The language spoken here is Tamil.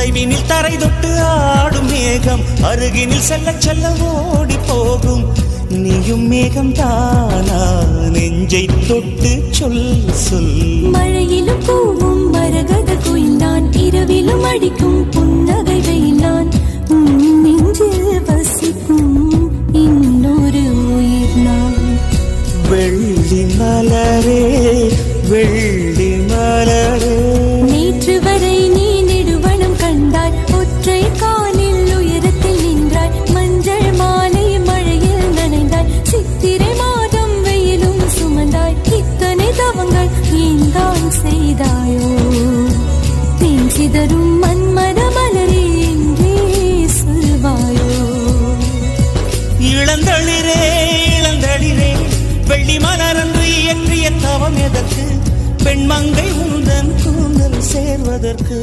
தொலைவினில் தரை தொட்டு ஆடும் மேகம் அருகினில் செல்ல செல்ல ஓடி போகும். நீயும் மேகம் தானா நெஞ்சை தொட்டு சொல் சொல். மழையிலும் பூவும் மரகத குயில்தான் இரவிலும் அடிக்கும் புன்னகை வெயிலான். நெஞ்சில் வசிக்கும் இன்னொரு உயிர் நான். வெள்ளி மலரே வெள்ளி மலரே நேற்று வரை நீ நெடுவனம் கண்டாய். ஒற்றை காலில் உயரத்தில் நின்றாய். மஞ்சள் மாலை மழையில் நனைந்தாய். சித்திரை மாதம் வெயிலும் சுமந்தாய். இத்தனை தவங்கள் ஏந்தான் செய்தாயோ? தேன் சிதறும் மன்மத மலரே என்றே சொல்வாயோ? இளந்தளிரே இளந்தளிரே வெள்ளி மலரன்று இயற்றிய தவம் எதற்கு? பெண்மங்கை உந்தன் கூந்தல் சேர்வதற்கு.